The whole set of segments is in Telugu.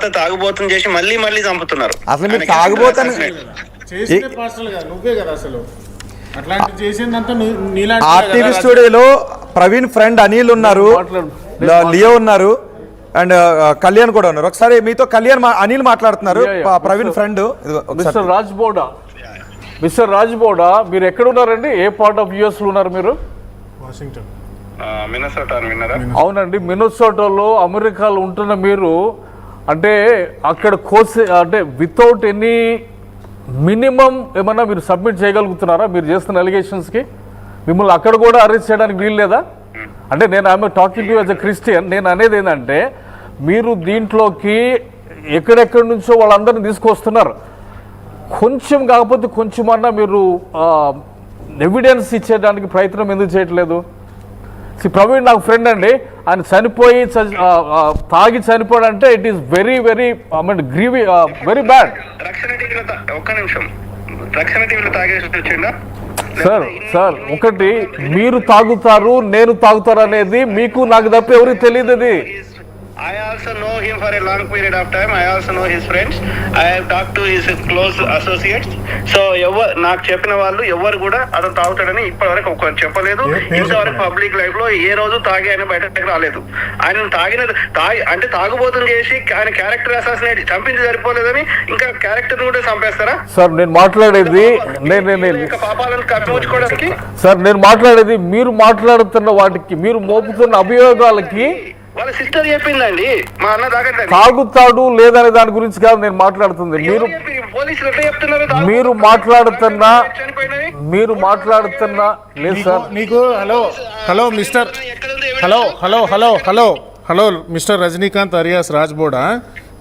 తర్వాత తాగుబోతుని చేసి మళ్ళీ చంపుతున్నారు. అసలు మీరు తాగుబోతని నువ్వే కదా అసలు అట్లాంటి చేసిందంతా ఆర్టీవీ స్టూడియోలో ప్రవీణ్ ఫ్రెండ్ అనిల్ ఉన్నారు, లియో ఉన్నారు అండ్ కళ్యాణ్ కూడా ఉన్నారు. ఒకసారి మీతో అనిల్ మాట్లాడుతున్నారు, ప్రవీణ్ ఫ్రెండ్. మిస్టర్ రాజ్బోడా, మీరు ఎక్కడ ఉన్నారండి? ఏ పార్ట్ ఆఫ్ యుఎస్ లో ఉన్నారు మీరు? వాషింగ్టన్. అవునండి, మినసోటాలో అమెరికాలో ఉంటున్న మీరు అంటే అక్కడ అంటే వితౌట్ ఎనీ మినిమం ఏమన్నా మీరు సబ్మిట్ చేయగలుగుతున్నారా మీరు చేస్తున్న అలిగేషన్స్కి? మిమ్మల్ని అక్కడ కూడా అరెస్ట్ చేయడానికి వీలు లేదా? అంటే నేను I'm talking to as a Christian. నేను అనేది ఏంటంటే మీరు దీంట్లోకి ఎక్కడెక్కడి నుంచో వాళ్ళందరినీ తీసుకొస్తున్నారు. కొంచెం కాకపోతే కొంచెమన్నా మీరు ఎవిడెన్స్ ఇచ్చేయడానికి ప్రయత్నం ఎందుకు చేయట్లేదు? ప్రవీణ్ నాకు ఫ్రెండ్ అండి, ఆయన చనిపోయి తాగి చనిపోయాడంటే it is very very I mean very bad. Sir ఒకటి, మీరు తాగుతారు నేను తాగుతారు అనేది మీకు నాకు తప్ప ఎవరికి తెలియదు. అది I also know him for a long period of time. I also know his friends. I have talked to his close associates. So నాకు చెప్పిన వాళ్ళు ఎవరు కూడా అతను తాగుతాడని ఇప్పటివరకు ఒకరు చెప్పలేదు. ఇంతవరకు పబ్లిక్ లైఫ్ లో ఏ రోజు తాగి ఆయన బయటకు రాలేదు. ఆయన అంటే తాగుబోతుని చేసి ఆయన క్యారెక్టర్ అసాసినేట్ చంపించి సరిపోలేదని ఇంకా క్యారెక్టర్ కూడా చంపేస్తారా? సార్ నేను మాట్లాడేది పాపాలను కప్పిపుచ్చుకోవడానికి. సార్ నేను మాట్లాడేది మీరు మాట్లాడుతున్న వాటికి, మీరు మోపుతున్న అభియోగాలకి వాళ్ళ సిస్టర్ చెప్పిందండి, మా అన్న తాగుతాడు లేదనే దాని గురించి కాదు నేను మాట్లాడుతుంది. మీరు మాట్లాడుతున్నా లేదు సార్. నీకు హలో మిస్టర్ రజనీకాంత్ అలియాస్ రాజ్బోడా,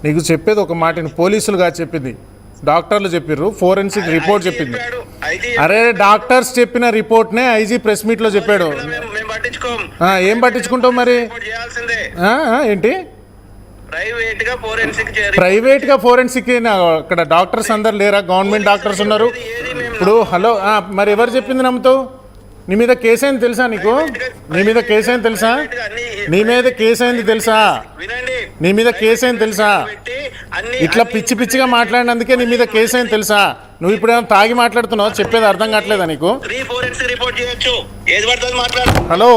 నీకు చెప్పేది ఒక మాట. పోలీసులుగా చెప్పింది, డాక్టర్లు చెప్పారు, ఫోరెన్సిక్ రిపోర్ట్ చెప్పింది. అరే డాక్టర్స్ చెప్పిన రిపోర్ట్నే ఐజీ ప్రెస్ మీట్ లో చెప్పాడు. ఏం పట్టించుకుంటావు మరి? ఏంటి ప్రైవేట్ గా ఫోరెన్సిక్? అక్కడ డాక్టర్స్ అందరు లేరా? గవర్నమెంట్ డాక్టర్స్ ఉన్నారు. ఇప్పుడు మరి ఎవరు చెప్పింది నమ్ముతావు? నీ మీద కేసు అయింది తెలుసా? నీ మీద కేసు అయింది తెలుసా? నీ మీద కేసు అయింది తెలుసా? ఇట్లా పిచ్చిగా మాట్లాడినందుకే నీ మీద కేసు అయింది తెలుసా? నువ్వు ఇప్పుడు ఏమైనా తాగి మాట్లాడుతున్నావు, చెప్పేది అర్థం కావట్లేదా నీకు? హలో,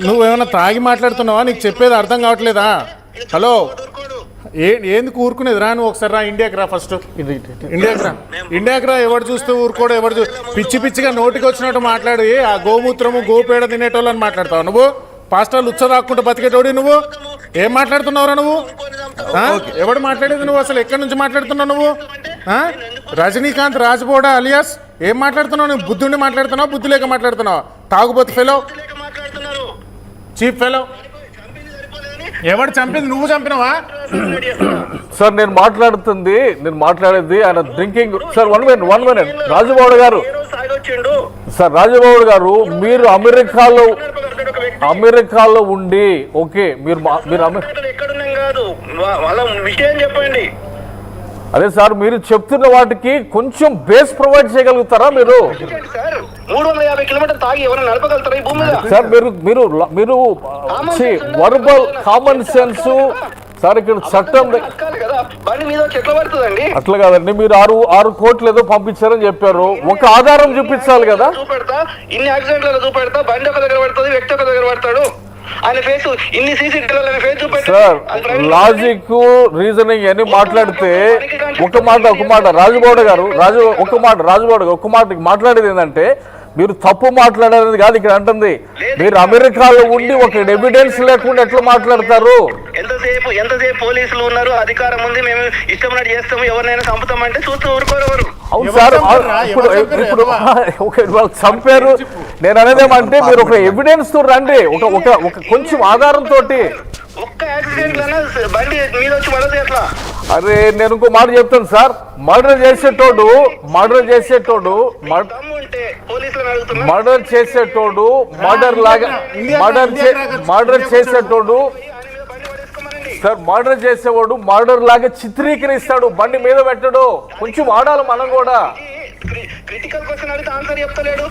నువ్వేమైనా తాగి మాట్లాడుతున్నావా? నీకు చెప్పేది అర్థం కావట్లేదా? హలో, ఎందుకు ఊరుకునేది? రా నువ్వు ఒకసారి రా, ఇండియాకి రా. ఫస్ట్ ఇండియాకి రా. ఎవడు చూస్తూ ఊరుకోడు, ఎవడు పిచ్చిగా నోటికి వచ్చినట్టు మాట్లాడి ఆ గోమూత్రము గోపేడ తినేటోళ్ళని మాట్లాడతావు నువ్వు. పాస్టర్లు ఉచ్చరాక్కుంటూ బతికేటోడి నువ్వు. ఏం మాట్లాడుతున్నావురా నువ్వు? ఎవడు మాట్లాడేది నువ్వు? అసలు ఎక్కడి నుంచి మాట్లాడుతున్నావు నువ్వు? రజనీకాంత్ రాజ్బోడా అలియాస్ ఏం మాట్లాడుతున్నావు నువ్వు? బుద్ధుండి మాట్లాడుతున్నావు, బుద్ధి లేక మాట్లాడుతున్నావు? తాగుబోతు ఫెలో, చీప్ ఫెలో. ఎవడు చంపింది? నువ్వు చంపినవా? సార్ నేను మాట్లాడేది ఆయన drinking. Sir one minute Rajubabu గారు. సార్ రాజుబాబు గారు, మీరు అమెరికాలో ఉండి ఓకే, మీరు విషయం చెప్పండి. అదే సార్, మీరు చెప్తున్న వాటికి కొంచెం బేస్ ప్రొవైడ్ చేయగలుగుతారా మీరు? 350 కిలోమీటర్ తాగి ఎవరైనా నడపగలుగుతారా ఈ భూమి మీద? సార్ మీరు వర్బల్ కామన్ సెన్స్ సార్, ఇక్కడ చట్టం అట్లా కాదండి. మీరు 6 కోట్లు ఏదో పంపించారని చెప్పారు, ఒక ఆధారం చూపించాలి కదా. చూపెడతా, ఇన్ని యాక్సిడెంట్లలో చూపెడతా, బండి ఒక దగ్గర పడుతుంది, వ్యక్తి ఒక దగ్గర పడతాడు, ఆయన ఫేస్ ఇన్ని సీసీటీవీలలో ఫేస్ చూపెడతా. సార్ లాజిక్ రీజనింగ్ అని మాట్లాడితే ఒక మాట రాజుబాబు గారు ఒక మాట మాట్లాడేది ఏంటంటే, మీరు తప్పు మాట్లాడారని కాదు ఇక్కడ అంటుంది. మీరు అమెరికాలో ఉండి ఒక ఎవిడెన్స్ లేకుండా ఎట్లా మాట్లాడతారు? ఎంతసేపు పోలీసులు ఉన్నారు, అధికారం ఉంది, మేము ఇష్టమైనట్టు చేస్తాము, ఎవరినైనా చంపుతామంటే చూస్తూ ఊరుకోరు. అవును సార్, ఇప్పుడు వాళ్ళు చంపారు. నేను అనేది ఏమంటే, మీరు ఒక ఎవిడెన్స్ తో రండి, ఒక కొంచెం ఆధారంతో. ఒక్క యాక్సిడెంట్ బండి మీద వచ్చి పడదు ఎట్లా? అరే నేను ఇంకో మాట చెప్తాను సార్, మర్డర్ చేసేటోడు మర్డర్ చేసేవాడు మర్డర్ లాగా చిత్రీకరిస్తాడు, బండి మీద పెట్టడు. కొంచెం ఆడాలి మనం కూడా. క్రిటికల్ క్వశ్చన్ అడిగితే ఆన్సర్ చెప్తలేడు.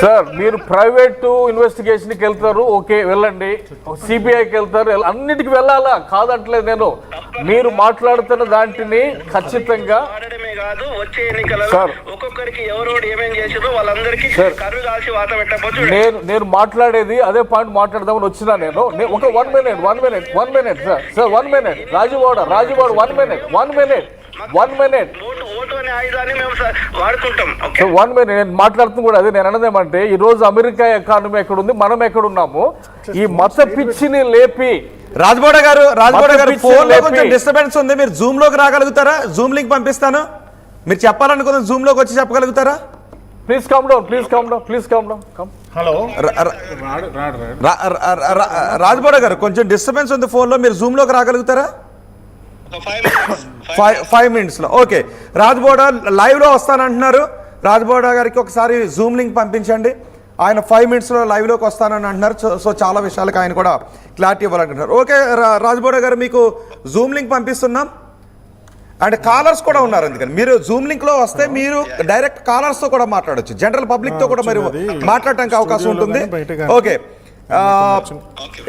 సార్ మీరు ప్రైవేట్ ఇన్వెస్టిగేషన్కి వెళ్తారు, ఓకే వెళ్ళండి. సిబిఐకి వెళ్తారు, అన్నిటికి వెళ్ళాలా కాదంటలేదు నేను. మీరు మాట్లాడుతున్న దాంట్ని ఖచ్చితంగా కాదు, వచ్చే ఎన్నికలలో ఒక్కొక్కరికి ఎవరోడు ఏమేం చేసిందో వాళ్ళందరికీ కరువు కాల్చి వాత పెట్టకపోవచ్చు. నేను మాట్లాడేది అదే పాయింట్ మాట్లాడదామని వచ్చినా నేను. ఒక 1 minute sir 1 minute రాజువాడ 1 minute vote అనే ఆయుధాన్ని మేము వాడుకుంటాం. సో 1 minute నేను మాట్లాడుతుంది కూడా అదే. నేను అన్నదేమంటే ఈ రోజు అమెరికా ఎకానమీ ఎక్కడ ఉంది, మనం ఎక్కడ ఉన్నాము. ఈ మత పిచ్చిని లేపి రాజ్బోడ గారు ఫోన్ లో కొంచెం డిస్టర్బెన్స్ ఉంది, మీరు జూమ్ లోకి రాగలుగుతారా? జూమ్ లింక్ పంపిస్తాను, మీరు చెప్పాలనుకున్న జూమ్ లోకి వచ్చి చెప్పగలుగుతారా? Please come down. హలో రాజ్బోడ గారు కొంచెం డిస్టర్బెన్స్ ఉంది ఫోన్ లో, మీరు జూమ్ లోకి రాగలుగుతారా? 5 minutes లో ఓకే. రాజ్బోడ లైవ్ లో వస్తానంటున్నారు. రాజ్బోడ గారికి ఒకసారి జూమ్ లింక్ పంపించండి. ఆయన 5 minutes లో లైవ్ లోకి వస్తానని అంటున్నారు. సో చాలా విషయాలకు ఆయన కూడా క్లారిటీ ఇవ్వాలంటున్నారు. ఓకే రాజ్బోడ గారు, మీకు జూమ్ లింక్ పంపిస్తున్నాం. అండ్ కాలర్స్ కూడా ఉన్నారు, అందుకని మీరు జూమ్ లింక్ లో వస్తే మీరు డైరెక్ట్ కాలర్స్ తో కూడా మాట్లాడొచ్చు, జనరల్ పబ్లిక్ తో కూడా మీరు మాట్లాడటానికి అవకాశం ఉంటుంది. ఓకే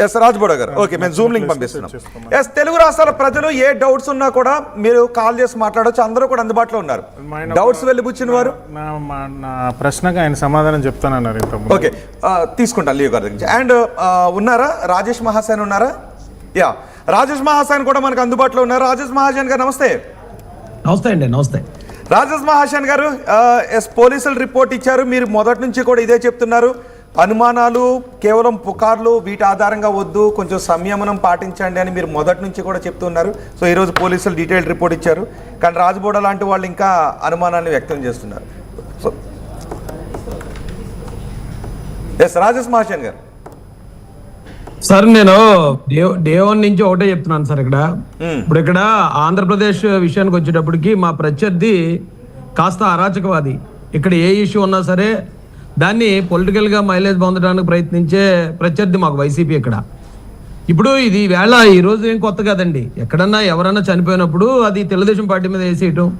ఎస్ రాజ్బోడ గారు, ఓకే మేము జూమ్ లింక్ పంపిస్తున్నాం. ఎస్ తెలుగు రాష్ట్రాల ప్రజలు ఏ డౌట్స్ ఉన్నా కూడా మీరు కాల్ చేసి మాట్లాడొచ్చు, అందరూ కూడా అందుబాటులో ఉన్నారు. డౌట్స్ వెళ్ళిపుచ్చిన వారు నా ప్రశ్నకు ఆయన సమాధానం చెప్తానన్నారు. ఓకే తీసుకుంటాను లియో గారి దగ్గర. అండ్ ఉన్నారా రాజేష్ మహాసేన్ ఉన్నారా? యా రాజేష్ మహాసేన్ కూడా మనకు అందుబాటులో ఉన్నారు. రాజేష్ మహాసేన్ గారు నమస్తే. నమస్తే అండి. నమస్తే రాజేష్ మహాసేన్ గారు. ఎస్ పోలీసులు రిపోర్ట్ ఇచ్చారు, మీరు మొదటి నుంచి కూడా ఇదే చెప్తున్నారు. అనుమానాలు కేవలం పుకార్లు, వీటి ఆధారంగా వద్దు, కొంచెం సంయమనం పాటించండి అని మీరు మొదటి నుంచి కూడా చెప్తున్నారు. సో ఈరోజు పోలీసులు డీటెయిల్డ్ రిపోర్ట్ ఇచ్చారు, కానీ రాజ్బోడ లాంటి వాళ్ళు ఇంకా అనుమానాన్ని వ్యక్తం చేస్తున్నారు. సో ఎస్ రాజేష్ మహాసేన్ గారు. సార్ నేను డే 1 నుంచి ఒకటే చెప్తున్నాను సార్. ఇప్పుడు ఇక్కడ ఆంధ్రప్రదేశ్ విషయానికి వచ్చేటప్పటికి మా ప్రత్యర్థి కాస్త అరాచకవాది. ఇక్కడ ఏ ఇష్యూ ఉన్నా సరే దాన్ని పొలిటికల్ గా మైలేజ్ పొందడానికి ప్రయత్నించే ప్రత్యర్థి మాకు వైసీపీ. ఇక్కడ ఇప్పుడు ఇది వేళ ఈ రోజు ఏం కొత్త కదండి. ఎక్కడన్నా ఎవరన్నా చనిపోయినప్పుడు అది తెలుగుదేశం పార్టీ మీద వేసేయటం,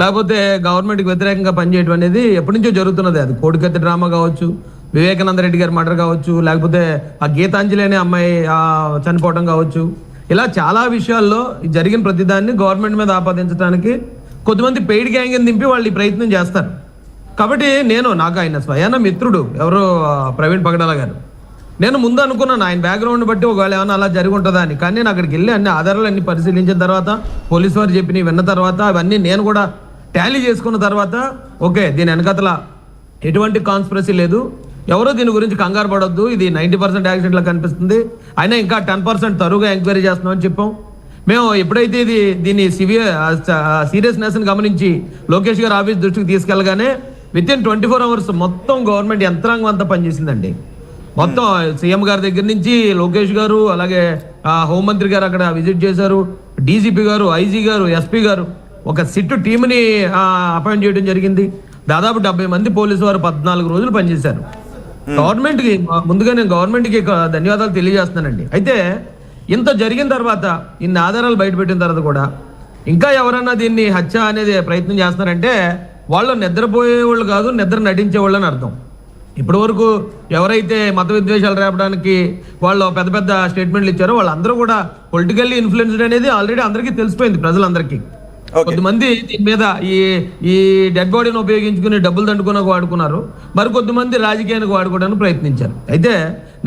లేకపోతే గవర్నమెంట్కి వ్యతిరేకంగా పనిచేయడం అనేది ఎప్పటి నుంచో జరుగుతున్నది. అది కోడికత్తి డ్రామా కావచ్చు, వివేకానంద రెడ్డి గారి మర్డర్ కావచ్చు, లేకపోతే ఆ గీతాంజలి అనే అమ్మాయి చనిపోవడం కావచ్చు, ఇలా చాలా విషయాల్లో జరిగిన ప్రతిదాన్ని గవర్నమెంట్ మీద ఆపాదించడానికి కొద్దిమంది పెయిడ్ గ్యాంగ్ దింపి వాళ్ళు ఈ ప్రయత్నం చేస్తారు. కాబట్టి నాకు ఆయన స్వయాన మిత్రుడు ఎవరు ప్రవీణ్ పగడాల గారు. నేను ముందు అనుకున్నాను ఆయన బ్యాక్గ్రౌండ్ బట్టి ఒకవేళ ఏమైనా అలా జరిగి ఉంటుందా అని. కానీ నేను అక్కడికి వెళ్ళి అన్ని ఆధారాలు అన్ని పరిశీలించిన తర్వాత, పోలీసు వారు చెప్పినవి విన్న తర్వాత, అవన్నీ నేను కూడా టాలీ చేసుకున్న తర్వాత ఓకే దీని వెనకతల ఎటువంటి కాన్స్పిరసీ లేదు, ఎవరో దీని గురించి కంగారు పడొద్దు, ఇది 90% యాక్సిడెంట్లా కనిపిస్తుంది, అయినా ఇంకా 10% తరువుగా ఎంక్వైరీ చేస్తున్నామని చెప్పాం. మేము ఎప్పుడైతే దీన్ని సీరియస్నెస్ గమనించి లోకేష్ గారు ఆఫీస్ దృష్టికి తీసుకెళ్ళగానే వితిన్ 24 hours మొత్తం గవర్నమెంట్ యంత్రాంగం అంతా పనిచేసిందండి. మొత్తం సీఎం గారి దగ్గర నుంచి లోకేష్ గారు, అలాగే హోంమంత్రి గారు అక్కడ విజిట్ చేశారు, డీజీపీ గారు, ఐజీ గారు, ఎస్పీ గారు ఒక సిట్ టీంని అపాయింట్ చేయడం జరిగింది. దాదాపు 70 మంది పోలీసు వారు 14 రోజులు పనిచేశారు. గవర్నమెంట్కి ముందుగా నేను గవర్నమెంట్కి ధన్యవాదాలు తెలియజేస్తున్నానండి. అయితే ఇంత జరిగిన తర్వాత, ఇన్ని ఆధారాలు బయటపెట్టిన తర్వాత కూడా ఇంకా ఎవరన్నా దీన్ని హత్య అనేది ప్రయత్నం చేస్తున్నారంటే వాళ్ళు నిద్రపోయే వాళ్ళు కాదు, నిద్ర నటించే వాళ్ళు అని అర్థం. ఇప్పటి వరకు ఎవరైతే మత విద్వేషాలు రేపడానికి వాళ్ళు పెద్ద పెద్ద స్టేట్మెంట్లు ఇచ్చారో వాళ్ళందరూ కూడా పొలిటికల్లీ ఇన్ఫ్లుయెన్స్డ్ అనేది ఆల్రెడీ అందరికీ తెలిసిపోయింది ప్రజలందరికీ. కొద్దిమంది దీని మీద ఈ డెడ్ బాడీని ఉపయోగించుకుని డబ్బులు దండుకునే వాడుకున్నారు, మరికొద్దిమంది రాజకీయానికి వాడుకోవడానికి ప్రయత్నించారు. అయితే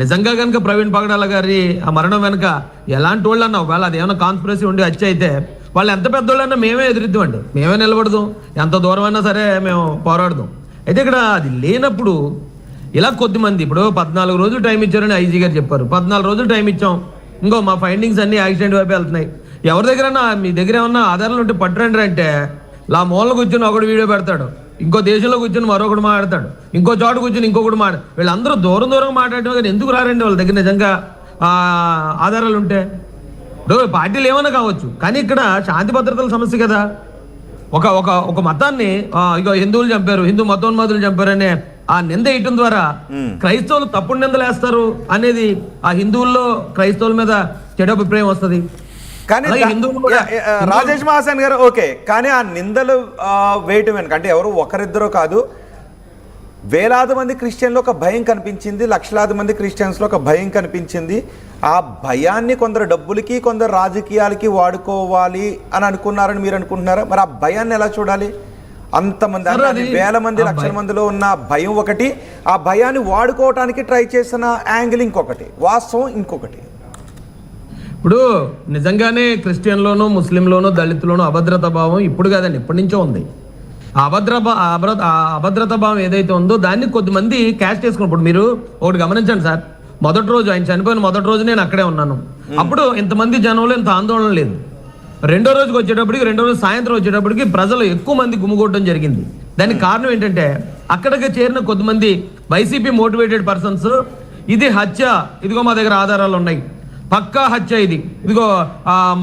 నిజంగా కనుక ప్రవీణ్ పగడాల గారి ఆ మరణం వెనుక ఎలాంటి వాళ్ళు అన్నా ఒకవేళ అది ఏమైనా కాన్స్పిరసీ ఉండి హత్య అయితే వాళ్ళు ఎంత పెద్దోళ్ళన్నా మేమే ఎదురిద్దామండి, మేమే నిలబడదాం, ఎంత దూరం అయినా సరే మేము పోరాడదాం. అయితే ఇక్కడ అది లేనప్పుడు ఇలా కొద్దిమంది ఇప్పుడు 14 రోజులు టైం ఇచ్చారని ఐజీ గారు చెప్పారు. 14 రోజులు టైం ఇచ్చాం, ఇంకో మా ఫైండింగ్స్ అన్ని యాక్సిడెంట్ వైపు వెళ్తున్నాయి. ఎవరి దగ్గర మీ దగ్గర ఏమన్నా ఆధారాలు ఉంటే పట్టురండి అంటే లా మూలలో కూర్చొని ఒకడు వీడియో పెడతాడు, ఇంకో దేశంలో కూర్చొని మరొకడు మాట్లాడతాడు, ఇంకో చోట కూర్చొని ఇంకొకటి వీళ్ళందరూ దూరంగా మాట్లాడటం కానీ ఎందుకు రారండి వాళ్ళ దగ్గర నిజంగా ఆధారాలు ఉంటే? ఇప్పుడు పార్టీలు ఏమైనా కావచ్చు, కానీ ఇక్కడ శాంతి భద్రతల సమస్య కదా. ఒక మతాన్ని ఇక హిందువులు చంపారు, హిందూ మతోన్మాదులు చంపారనే ఆ నింద వేయటం ద్వారా క్రైస్తవులు తప్పుడు నిందలు వేస్తారు అనేది ఆ హిందువుల్లో క్రైస్తవుల మీద చెడు అభిప్రాయం వస్తుంది. కానీ అలాగే హిందువులు కూడా రాజేష్ మహాసేన్ గారు ఓకే, కానీ ఆ నిందలు వేయటం వెనక అంటే ఎవరు ఒకరిద్దరో కాదు, వేలాది మంది క్రిస్టియన్లో ఒక భయం కనిపించింది, లక్షలాది మంది క్రిస్టియన్స్లో ఒక భయం కనిపించింది. ఆ భయాన్ని కొందరు డబ్బులకి కొందరు రాజకీయాలకి వాడుకోవాలి అని అనుకున్నారని మీరు అనుకుంటున్నారా? మరి ఆ భయాన్ని ఎలా చూడాలి? అంతమంది అంటే వేల మంది లక్షల మందిలో ఉన్న భయం ఒకటి, ఆ భయాన్ని వాడుకోవటానికి ట్రై చేసిన యాంగిల్ ఇంకొకటి, వాస్తవం ఇంకొకటి. ఇప్పుడు నిజంగానే క్రిస్టియన్లోనూ ముస్లింలోనూ దళితులోనూ అభద్రతా భావం ఇప్పుడు కాదండి, ఎప్పటి నుంచో ఉంది. ఆ అభద్రతా భావం ఏదైతే ఉందో దాన్ని కొద్దిమంది క్యాష్ చేసుకున్నప్పుడు మీరు ఒకటి గమనించండి సార్, మొదటి రోజు ఆయన చనిపోయిన మొదటి రోజు నేను అక్కడే ఉన్నాను, అప్పుడు ఇంతమంది జనంలో ఇంత ఆందోళన లేదు. రెండో రోజుకి వచ్చేటప్పటికి, రెండో రోజు సాయంత్రం వచ్చేటప్పటికి ప్రజలు ఎక్కువ మంది గుమిగూడడం జరిగింది. దానికి కారణం ఏంటంటే అక్కడికి చేరిన కొద్దిమంది వైసీపీ మోటివేటెడ్ పర్సన్స్, ఇది హత్య, ఇదిగో మా దగ్గర ఆధారాలు ఉన్నాయి, పక్కా హత్య ఇది, ఇదిగో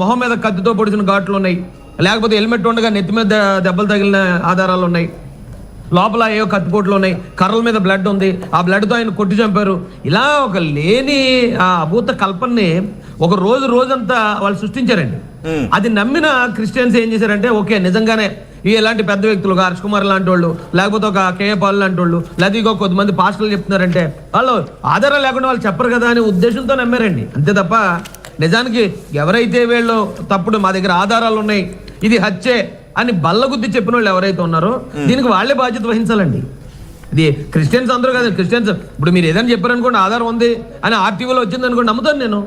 మొహం మీద కత్తితో పొడిచిన ఘాట్లు ఉన్నాయి, లేకపోతే హెల్మెట్ ఉండగా నెత్తి మీద దెబ్బలు తగిలిన ఆధారాలు ఉన్నాయి, లోపల ఏవో కత్తిపోట్లు ఉన్నాయి, కర్రల మీద బ్లడ్ ఉంది, ఆ బ్లడ్తో ఆయన కొట్టి చంపారు. ఇలా ఒక లేని ఆ అభూత కల్పనని ఒక రోజంతా వాళ్ళు సృష్టించారండి. అది నమ్మిన క్రిస్టియన్స్ ఏం చేశారంటే ఓకే నిజంగానే ఇలాంటి పెద్ద వ్యక్తులు హర్ష్ కుమార్ లాంటి వాళ్ళు, లేకపోతే ఒక కేఏ పాల్ లాంటి వాళ్ళు, లేదా ఇంకో కొద్దిమంది పాస్టర్లు చెప్తున్నారంటే వాళ్ళు ఆధారాలు లేకుండా వాళ్ళు చెప్పరు కదా అనే ఉద్దేశంతో నమ్మారండి, అంతే తప్ప నిజానికి ఎవరైతే వీళ్ళు తప్పుడు మా దగ్గర ఆధారాలు ఉన్నాయి, ఇది హత్యే అని బల్లగుద్ది చెప్పిన వాళ్ళు ఎవరైతే ఉన్నారో దీనికి వాళ్ళే బాధ్యత వహించాలండి. ఇది క్రిస్టియన్స్ అందరూ కాదు, క్రిస్టియన్స్ ఇప్పుడు మీరు ఏదైనా చెప్పారనుకోండి ఆధారం ఉంది అని ఆర్టీవీలో వచ్చింది అనుకోండి, నమ్ముతాను నేను.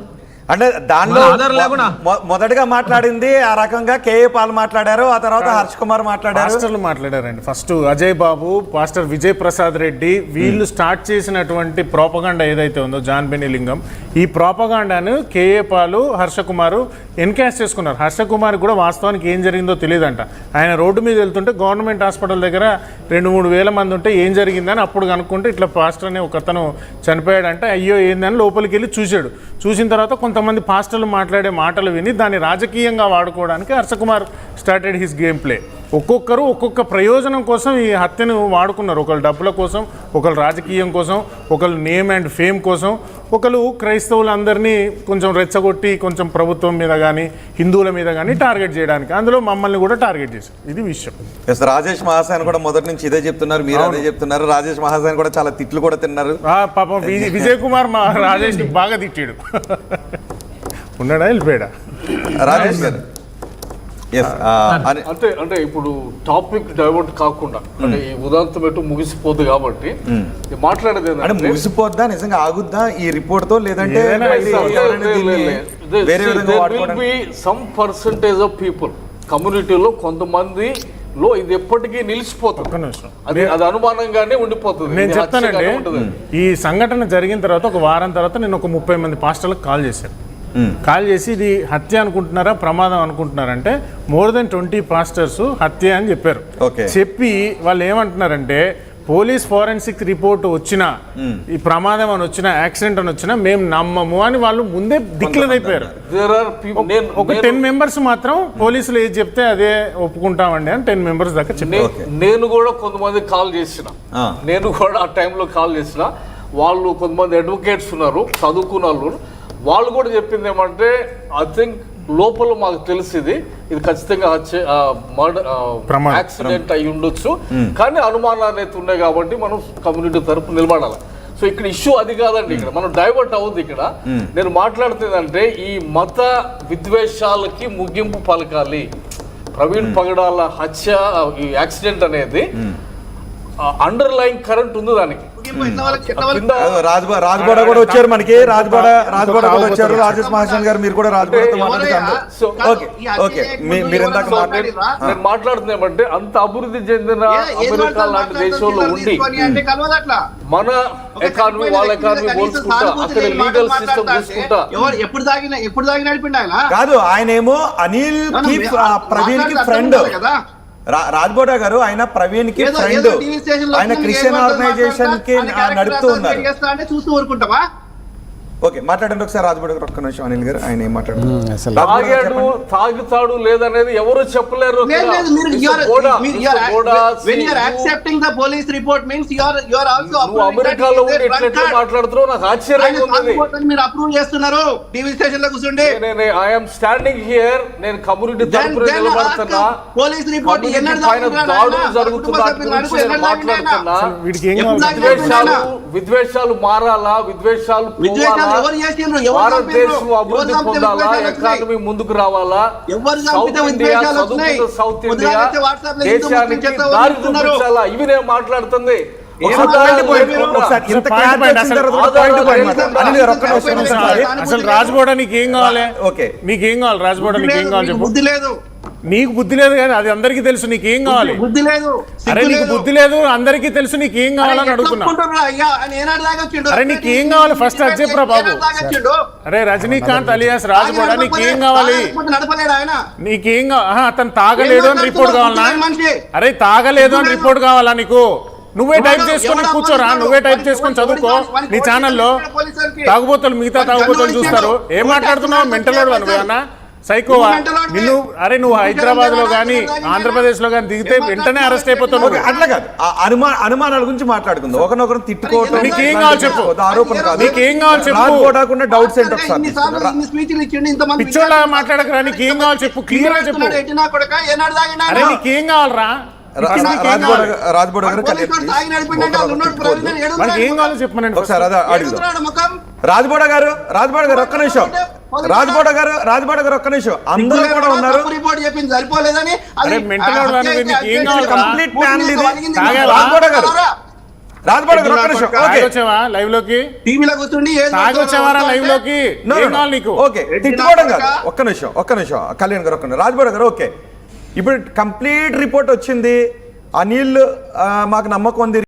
అంటే దానిలో ఆధారం లేకుండా మొదటగా మాట్లాడింది ఆ రకంగా కేఏ పాల్ మాట్లాడారు, ఆ తర్వాత హర్ష్ కుమార్ మాట్లాడారు, పాస్టర్లు మాట్లాడారండి. ఫస్ట్ అజయ్ బాబు, పాస్టర్ విజయ్ ప్రసాద్ రెడ్డి వీళ్ళు స్టార్ట్ చేసినటువంటి ప్రోపగాండా ఏదైతే ఉందో జాన్ బెన్నీ లింగం, ఈ ప్రోపగాండాను కేఏ పాలు, హర్ష కుమారు ఎన్కాష్ చేసుకున్నారు. హర్ష కుమార్ కూడా వాస్తవానికి ఏం జరిగిందో తెలియదంట. ఆయన రోడ్డు మీద వెళ్తుంటే గవర్నమెంట్ హాస్పిటల్ దగ్గర 2-3 వేల మంది ఉంటే ఏం జరిగిందని అప్పుడు కనుక్కుంటే ఇట్లా పాస్టర్ అనే ఒక అతను చనిపోయాడంటే అయ్యో ఏందని లోపలికి వెళ్ళి చూశాడు. చూసిన తర్వాత కొంతమంది పాస్టర్లు మాట్లాడే మాటలు విని దాన్ని రాజకీయంగా వాడుకోవడానికి Harsha Kumar started his game play. ఒక్కొక్కరు ఒక్కొక్క ప్రయోజనం కోసం ఈ హత్యను వాడుకున్నారు. ఒకళ్ళు డబ్బుల కోసం, ఒకళ్ళు రాజకీయం కోసం, ఒకళ్ళు నేమ్ అండ్ ఫేమ్ కోసం, ఒకళ్ళు క్రైస్తవులందరినీ కొంచెం రెచ్చగొట్టి కొంచెం ప్రభుత్వం మీద కానీ హిందువుల మీద కానీ టార్గెట్ చేయడానికి, అందులో మమ్మల్ని కూడా టార్గెట్ చేశారు. ఇది విషయం. రాజేష్ మహాసేన్ కూడా మొదటి నుంచి ఇదే చెప్తున్నారు, మీరు అదే చెప్తున్నారు. రాజేష్ మహాసేన్ కూడా చాలా తిట్లు కూడా తిన్నారు. పాపం విజయ్ కుమార్ రాజేష్ బాగా తిట్టాడు. ఉన్నాడా వెళ్ళిపోయాడా రాజేష్ గారు? అంటే అంటే ఇప్పుడు టాపిక్ డైవర్ట్ కాకుండా అంటే ఈ ఉదాంతం ఎటు ముగిసిపోద్ది కాబట్టి మాట్లాడేది అంటే ముగిసిపోద్దా, నిజంగా ఆగుద్దా ఈ రిపోర్ట్ తో, లేదంటే సమ్ పర్సంటేజ్ ఆఫ్ పీపుల్ కమ్యూనిటీలో కొంతమంది లో ఇది ఎప్పటికీ నిలిచిపోతుంది, అది అనుమానంగానే ఉండిపోతుంది. నేను చెప్తానండి, ఈ సంఘటన జరిగిన తర్వాత ఒక వారం తర్వాత నేను ఒక 30 మంది పాస్టర్లకు కాల్ చేశాను. కాల్ చేసి ఇది హత్య అనుకుంటున్నారా ప్రమాదం అనుకుంటున్నారంటే మోర్ దెన్ 20 పాస్టర్స్ హత్య అని చెప్పారు. చెప్పి వాళ్ళు ఏమంటున్నారంటే పోలీస్ ఫోరెన్సిక్ రిపోర్ట్ వచ్చినా, ఈ ప్రమాదం అని వచ్చినా, యాక్సిడెంట్ అని వచ్చినా మేము నమ్మము అని వాళ్ళు ముందే డిక్లేర్ అయిపోయారు. ఒక 10 మెంబర్స్ మాత్రం పోలీసులు ఏది చెప్తే అదే ఒప్పుకుంటామండి అని 10 మెంబర్స్ దాకా చెప్పారు. నేను కూడా కొంతమంది కాల్ చేసిన, నేను కూడా ఆ టైంలో కాల్ చేసిన వాళ్ళు కొంతమంది అడ్వకేట్స్ ఉన్నారు, చదువుకున్న వాళ్ళు కూడా చెప్పింది ఏమంటే ఐ థింక్ లోపల మాకు తెలిసింది ఇది ఖచ్చితంగా యాక్సిడెంట్ అయి ఉండొచ్చు, కానీ అనుమానాలు అయితే ఉన్నాయి కాబట్టి మనం కమ్యూనిటీ తరపు నిలబడాలి. సో ఇక్కడ ఇష్యూ అది కాదండి, ఇక్కడ మనం డైవర్ట్ అవుతుంది. ఇక్కడ నేను మాట్లాడుతుందంటే ఈ మత విద్వేషాలకి ముగింపు పలకాలి. ప్రవీణ్ పగడాల హత్య, ఈ యాక్సిడెంట్ అనేది అండర్ లైన్ కరెంట్ ఉంది దానికి. రాజ్బోడ కూడా వచ్చారు మనకి, రాజ్బోడ కూడా వచ్చారు. రాజేష్ మహాసేన్ గారు మీరు కూడా రాజ్బోడతో నేను మాట్లాడుతున్నా ఏమంటే అంత అభివృద్ధి చెందిన అమెరికా లాంటి దేశంలో ఉండి మన ఎకానమీ వాళ్ళ ఎకానమీ పోల్చుకుంటా, అక్కడ లీగల్ సిస్టమ్ చూసుకుంటా ఎప్పుడు దాగి నడిపిండి ఆయన కాదు. ఆయన ఏమో అనిల్ కి ప్రవీణ్ కి ఫ్రెండ్, రాజ్బోడా గారు ఆయన ప్రవీణ్ కి ఫ్రెండ్, ఆయన క్రిస్టియన్ ఆర్గనైజేషన్ కి నడుపుతూ ఉన్నారు. చూస్తూ ఊరుకుంటావా? ఓకే మాట్లాడండి ఒకసారి రాజబోడ గారు ఒక్క నిమిషం అనిల్ గారు ఆయన ఏం మాట్లాడారు తాగాడు తాగుతాడు లేదనేది ఎవరు చెప్పలేరు లేదు, లేదు, మీరు- you are- you are- when you are accepting the police report means you are also నువ్వు approving that అమెరికాలో he is ఉండి a ఎట్లా drunkard. మాట్లాడుతున్నావు నాకు ఆయన ఆశ్చర్యంగా ఉంది తాగుబోతని మీరు అప్రూవ్ చేస్తున్నారు టీవీ స్టేషన్ లో కూర్చుండి. ఐఎమ్ స్టాండింగ్ హియర్ నేను కమ్యూనిటీ తరపున నిలబడుతున్నా పోలీస్ రిపోర్ట్ కమ్యూనిటీ ఎన్నడూ పైన దాఖలు దాడులు రాయనా? జరుగుతున్న కుటుంబ దాని గురించి సభ్యులు నేను అడుగు మాట్లాడుతున్నా వీడికి ఏం ఎప్పుడు కావాలి? దాకా విద్వేషాలు మారాలా విద్వేషాలు విద్వేషాలు పోవాలా? ఎవరు చేసిండ్రు? ఎవరు భారతదేశం చంపారు? అభివృద్ధి ఎవరు చంపితే పొందాలా విద్వేషాలు వచ్చినాయి? ఎకానమీ ముందుకు రావాలా ఎవరు సౌత్ చంపితే ఇండియా విద్వేషాలు వచ్చినాయి? చదువుతున్న సౌత్ ఇండియా ఉదాహరణకి వాట్సాప్ లో హిందూ ముస్లిం దేశానికి చెత్త దారి వదిలిస్తున్నారు. చూపించాలా ఇవి నేను మాట్లాడుతుంది ఒకసారి ఆధారాలు point లేకుండా. ఒకసారి ఇంత point clarity point వచ్చిన తర్వాత అసలు point point ఆధారాలు మాట. అనిల్ గారు ఒక్క నిమిషం ఒకసారి. అసలు రాజ్బోడ నీకు ఏం కావాలి? ఓకే నీకేం కావాలి రాజ్బోడ? నీకు ఏం కావాలి మీకు చెప్పు. బుద్ధి లేదు, నీకు బుద్ధి లేదు కానీ అది అందరికీ తెలుసు. నీకేం కావాలి? బుద్ధి లేదు, అరే సిగ్గు నీకు లేదు. బుద్ధి లేదు, అందరికీ తెలుసు నీకేం కావాలని అడుగుతున్నా. అరే నీకేం కావాలి ఫస్ట్ అది చెప్పురా బాబు. అరే రజనీకాంత్ అలియాస్ రాజ్బోడ నీకేం కావాలి? నీకేం కావాలి? అతను తాగలేడు అని రిపోర్ట్ కావాలనా? అరే తాగలేదు అని రిపోర్ట్ కావాలా నీకు? నువ్వే టైప్ చేసుకొని కూర్చోరా, నువ్వే టైప్ చేసుకొని చదువుకో నీ ఛానల్లో. తాగుబోతులు మిగతా తాగుబోతులు చూస్తారు. ఏం మాట్లాడుతున్నావు? మెంటల్ వాడు నువ్వేమన్నా సైకోవా? నిన్ను అరే నువ్వు హైదరాబాద్ లో గానీ ఆంధ్రప్రదేశ్ లో గానీ దిగితే వెంటనే అరెస్ట్ అయిపోతావు. ఓకే, అట్లా కాదు ఆ అనుమానాల గురించి మాట్లాడుకుందాం. ఒకరినొకరు తిట్టుకోవటం నీకేం కావాలి చెప్పు. ఆరోపణ కాదు. నీకేం కావాలి చెప్పు. రాజ్బోడకుండా డౌట్స్ ఏంటో ఒకసారి తీసుకురా. పిచ్చోళ్ళ మాట్లాడకరా. నీకేం కావాలి చెప్పు, క్లియర్ గా చెప్పు. అరే నీకేం కావాలరా? రాజ్బోడ గారు మనకి ఏం కావాలో చెప్పమనండి ఒకసారి అదే అడుగుదాం. రాజ్బోడ గారు ఒక్క నిమిషం. రాజ్బోడ గారు ఒక్క నిమిషం. అందరూ కూడా ఉన్నారు. రిపోర్ట్ చెప్పింది సరిపోలేదని అరే మెంటల్ వాడు వాడిని నీకు ఏం కావాలి? కంప్లీట్ ప్యానల్ ఇది. తాగావా? రాజ్బోడ గారు ఒక్క నిమిషం. ఓకే తాగొచ్చావా లైవ్ లోకి? టీవీలో కూర్చుండి తాగొచ్చావారా లైవ్ లోకి? ఏం కావాలి నీకు? ఓకే తిట్టుకోవడం కాదు. ఒక్క నిమిషం కళ్యాణ్ గారు ఒక్క నిమిషం. రాజ్బోడ గారు ఓకే ఇప్పుడు కంప్లీట్ రిపోర్ట్ వచ్చింది. అనిల్ మాకు నమ్మకం ఉంది